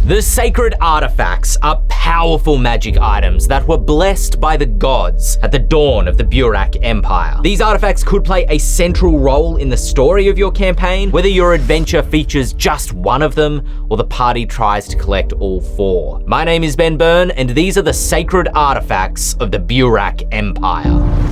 The sacred artifacts are powerful magic items that were blessed by the gods at the dawn of the Burak Empire. These artifacts could play a central role in the story of your campaign, whether your adventure features just one of them or the party tries to collect all four. My name is Byrne, and these are the sacred artifacts of the Burak Empire.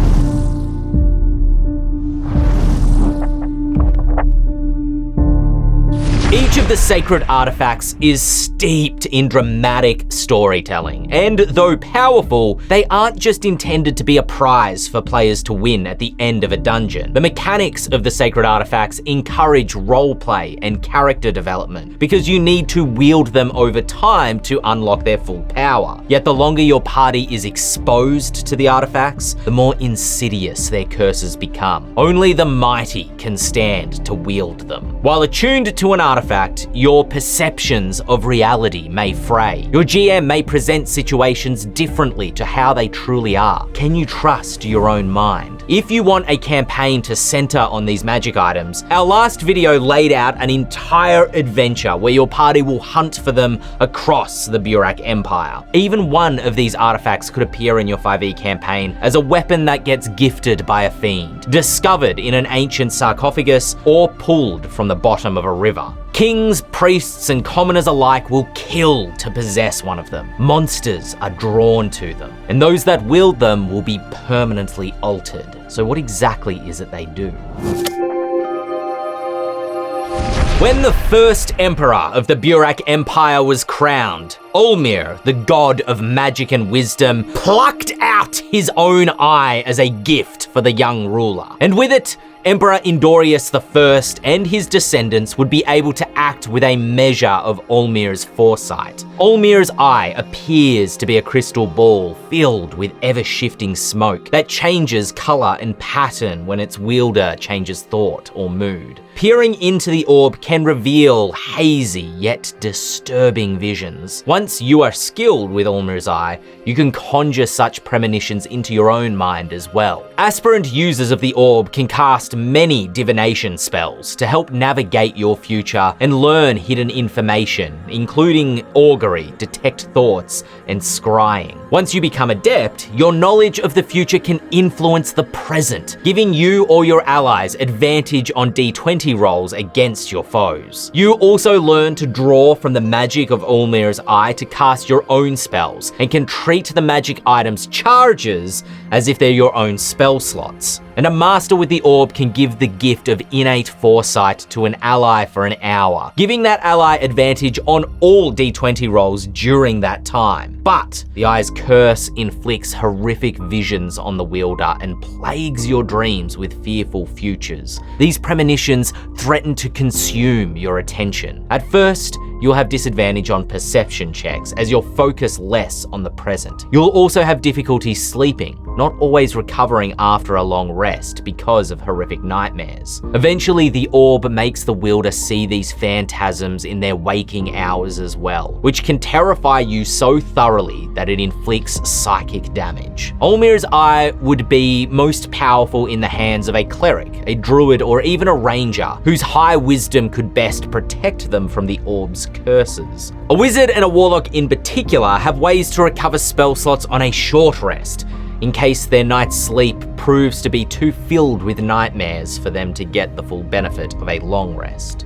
Each of the sacred artifacts is steeped in dramatic storytelling, and though powerful, they aren't just intended to be a prize for players to win at the end of a dungeon. The mechanics of the sacred artifacts encourage roleplay and character development, because you need to wield them over time to unlock their full power. Yet the longer your party is exposed to the artifacts, the more insidious their curses become. Only the mighty can stand to wield them. While attuned to an artifact, your perceptions of reality may fray. Your GM may present situations differently to how they truly are. Can you trust your own mind? If you want a campaign to center on these magic items, our last video laid out an entire adventure where your party will hunt for them across the Burak Empire. Even one of these artifacts could appear in your 5e campaign as a weapon that gets gifted by a fiend, discovered in an ancient sarcophagus, or pulled from the bottom of a river. Kings, priests, and commoners alike will kill to possess one of them. Monsters are drawn to them, and those that wield them will be permanently altered. So what exactly is it they do? When the first emperor of the Burak Empire was crowned, Ulmyr, the god of magic and wisdom, plucked out his own eye as a gift for the young ruler. And with it, Emperor Indorius I and his descendants would be able to act with a measure of Ulmyr's foresight. Ulmyr's eye appears to be a crystal ball filled with ever-shifting smoke that changes color and pattern when its wielder changes thought or mood. Peering into the orb can reveal hazy yet disturbing visions. Once you are skilled with Ulmyr's eye, you can conjure such premonitions into your own mind as well. Aspirant users of the orb can cast many divination spells to help navigate your future and learn hidden information, including augury, detect thoughts, and scrying. Once you become adept, your knowledge of the future can influence the present, giving you or your allies advantage on D20 rolls against your foes. You also learn to draw from the magic of Ulmyr's eye to cast your own spells, and can treat the magic item's charges as if they're your own spell slots. And a master with the orb can give the gift of innate foresight to an ally for an hour, giving that ally advantage on all D20 rolls during that time. But the eye's curse inflicts horrific visions on the wielder and plagues your dreams with fearful futures. These premonitions threaten to consume your attention. At first, you'll have disadvantage on perception checks as you'll focus less on the present. You'll also have difficulty sleeping, not always recovering after a long rest because of horrific nightmares. Eventually, the orb makes the wielder see these phantasms in their waking hours as well, which can terrify you so thoroughly that it inflicts psychic damage. Ulmyr's eye would be most powerful in the hands of a cleric, a druid, or even a ranger, whose high wisdom could best protect them from the orb's curses. A wizard and a warlock in particular have ways to recover spell slots on a short rest, in case their night's sleep proves to be too filled with nightmares for them to get the full benefit of a long rest.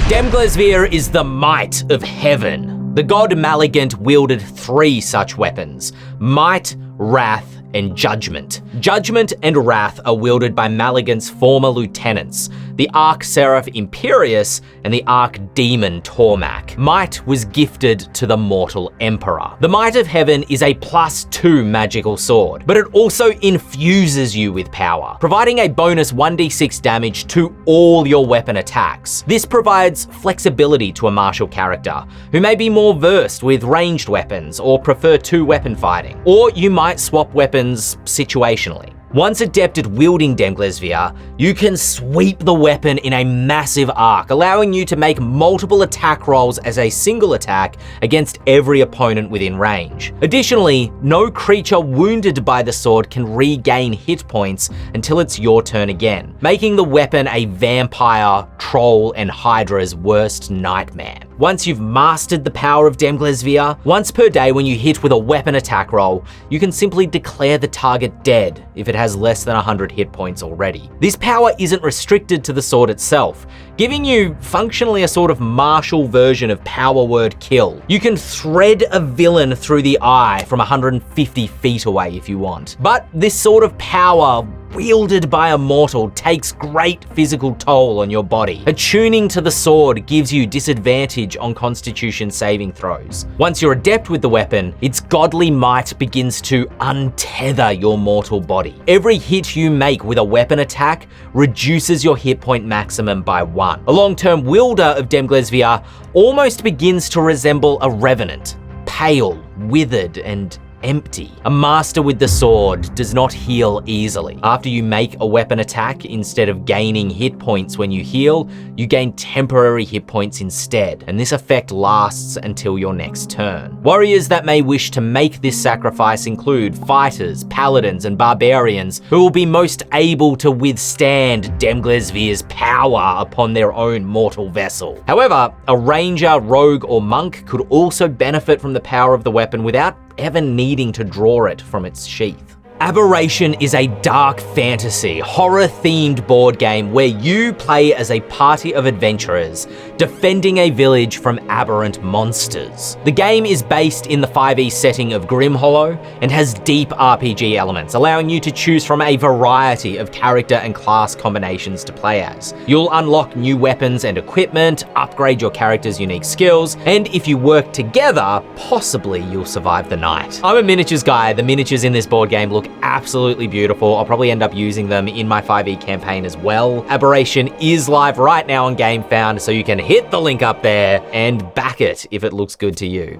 Dämglesvir is the might of heaven. The god Maligant wielded 3 such weapons: might, wrath, and judgment. Judgment and wrath are wielded by Maligant's former lieutenants, the Arch-Seraph Imperius and the Arch-Demon Tormak. Might was gifted to the mortal emperor. The Might of Heaven is a +2 magical sword, but it also infuses you with power, providing a bonus 1d6 damage to all your weapon attacks. This provides flexibility to a martial character who may be more versed with ranged weapons or prefer 2-weapon fighting, or you might swap weapons situationally. Once adept at wielding Dämglesvir, you can sweep the weapon in a massive arc, allowing you to make multiple attack rolls as a single attack against every opponent within range. Additionally, no creature wounded by the sword can regain hit points until it's your turn again, making the weapon a vampire, troll, and hydra's worst nightmare. Once you've mastered the power of Dämglesvir, once per day when you hit with a weapon attack roll, you can simply declare the target dead if it has less than 100 hit points already. This power isn't restricted to the sword itself, giving you functionally a sort of martial version of power word kill. You can thread a villain through the eye from 150 feet away if you want. But this sort of power, wielded by a mortal, takes great physical toll on your body. Attuning to the sword gives you disadvantage on Constitution saving throws. Once you're adept with the weapon, its godly might begins to untether your mortal body. Every hit you make with a weapon attack reduces your hit point maximum by 1. A long-term wielder of Dämglesvir almost begins to resemble a revenant, pale, withered, and empty. A master with the sword does not heal easily. After you make a weapon attack, instead of gaining hit points when you heal, you gain temporary hit points instead, and this effect lasts until your next turn. Warriors that may wish to make this sacrifice include fighters, paladins, and barbarians who will be most able to withstand Dämglesvir's power upon their own mortal vessel. However, a ranger, rogue, or monk could also benefit from the power of the weapon without ever needing to draw it from its sheath. Aberration is a dark fantasy, horror-themed board game where you play as a party of adventurers defending a village from aberrant monsters. The game is based in the 5e setting of Grimhollow and has deep RPG elements, allowing you to choose from a variety of character and class combinations to play as. You'll unlock new weapons and equipment, upgrade your character's unique skills, and if you work together, possibly you'll survive the night. I'm a miniatures guy. The miniatures in this board game look absolutely beautiful. I'll probably end up using them in my 5e campaign as well. Aberration is live right now on GameFound, so you can hit the link up there and back it if it looks good to you.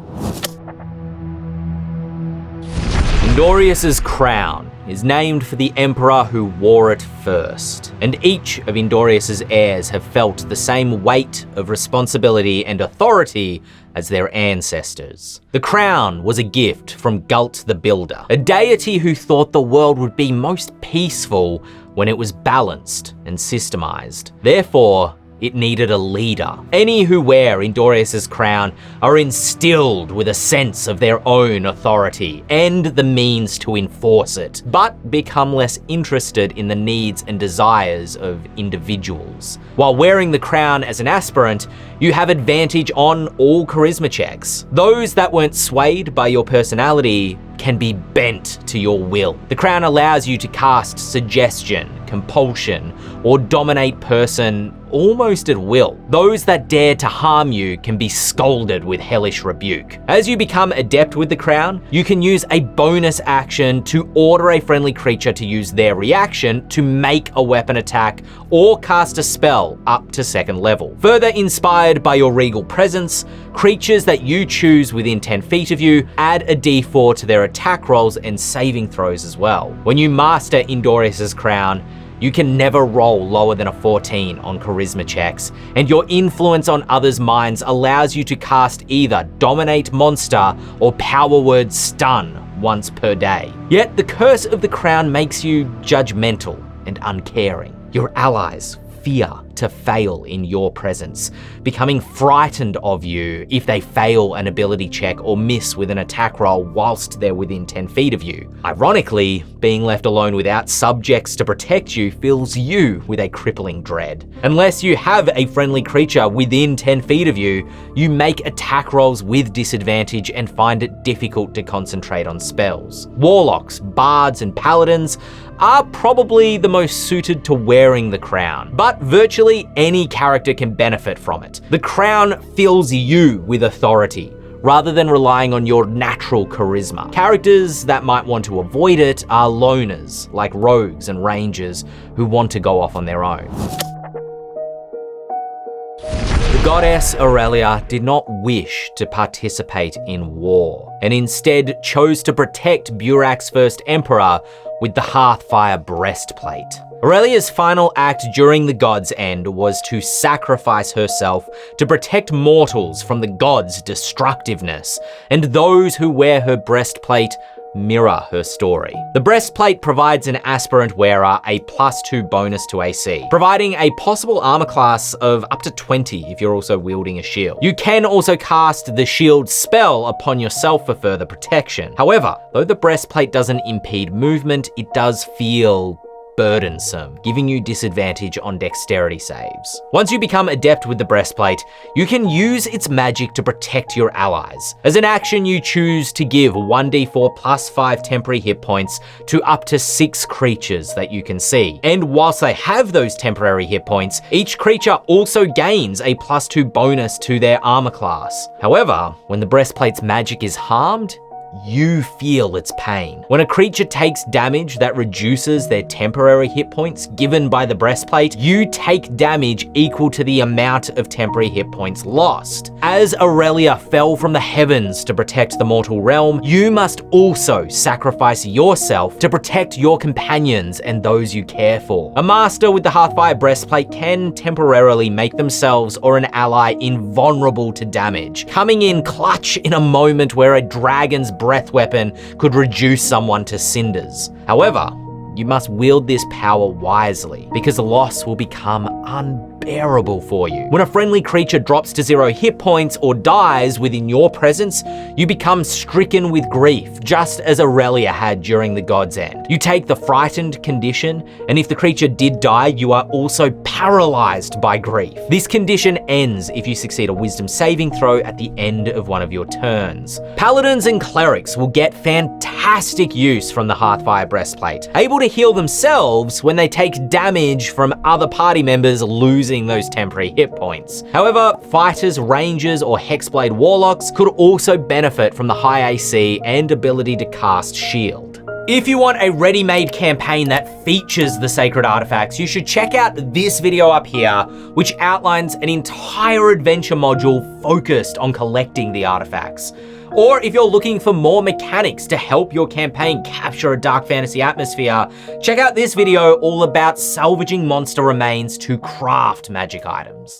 Indorius Crown is named for the emperor who wore it first, and each of Indorius' heirs have felt the same weight of responsibility and authority as their ancestors. The crown was a gift from Gult the Builder, a deity who thought the world would be most peaceful when it was balanced and systemized. Therefore, it needed a leader. Any who wear Indorius' crown are instilled with a sense of their own authority and the means to enforce it, but become less interested in the needs and desires of individuals. While wearing the crown as an aspirant, you have advantage on all charisma checks. Those that weren't swayed by your personality can be bent to your will. The crown allows you to cast suggestion, compulsion, or dominate person almost at will. Those that dare to harm you can be scolded with hellish rebuke. As you become adept with the crown, you can use a bonus action to order a friendly creature to use their reaction to make a weapon attack or cast a spell up to 2nd level. Further inspired by your regal presence, creatures that you choose within 10 feet of you add a d4 to their attack rolls and saving throws as well. When you master Indorius' crown, you can never roll lower than a 14 on charisma checks, and your influence on others' minds allows you to cast either Dominate Monster or Power Word Stun once per day. Yet the curse of the crown makes you judgmental and uncaring. Your allies fear to fail in your presence, becoming frightened of you if they fail an ability check or miss with an attack roll whilst they're within 10 feet of you. Ironically, being left alone without subjects to protect you fills you with a crippling dread. Unless you have a friendly creature within 10 feet of you, you make attack rolls with disadvantage and find it difficult to concentrate on spells. Warlocks, bards, and paladins are probably the most suited to wearing the crown, but virtually any character can benefit from it. The crown fills you with authority, rather than relying on your natural charisma. Characters that might want to avoid it are loners, like rogues and rangers who want to go off on their own. The The goddess Aurelia did not wish to participate in war, and instead chose to protect Burak's first emperor with the Hearthfire Breastplate. Aurelia's final act during the God's End was to sacrifice herself to protect mortals from the gods' destructiveness, and those who wear her breastplate mirror her story. The breastplate provides an aspirant wearer a +2 bonus to AC, providing a possible armor class of up to 20 if you're also wielding a shield. You can also cast the shield spell upon yourself for further protection. However, though the breastplate doesn't impede movement, it does feel burdensome, giving you disadvantage on dexterity saves. Once you become adept with the breastplate, you can use its magic to protect your allies. As an action, you choose to give 1d4 +5 temporary hit points to up to 6 creatures that you can see. And whilst they have those temporary hit points, each creature also gains a +2 bonus to their armor class. However, when the breastplate's magic is harmed, you feel its pain. When a creature takes damage that reduces their temporary hit points given by the breastplate, you take damage equal to the amount of temporary hit points lost. As Aurelia fell from the heavens to protect the mortal realm, you must also sacrifice yourself to protect your companions and those you care for. A master with the Hearthfire Breastplate can temporarily make themselves or an ally invulnerable to damage, coming in clutch in a moment where a dragon's breath weapon could reduce someone to cinders. However, you must wield this power wisely, because the loss will become unbearable for you. When a friendly creature drops to 0 hit points or dies within your presence, you become stricken with grief, just as Aurelia had during the God's End. You take the frightened condition, and if the creature did die, you are also paralyzed by grief. This condition ends if you succeed a wisdom saving throw at the end of one of your turns. Paladins and clerics will get fantastic use from the Hearthfire Breastplate, able to heal themselves when they take damage from other party members losing those temporary hit points. However, fighters, rangers, or hexblade warlocks could also benefit from the high AC and ability to cast shield. If you want a ready-made campaign that features the sacred artifacts, you should check out this video up here, which outlines an entire adventure module focused on collecting the artifacts. Or if you're looking for more mechanics to help your campaign capture a dark fantasy atmosphere, check out this video all about salvaging monster remains to craft magic items.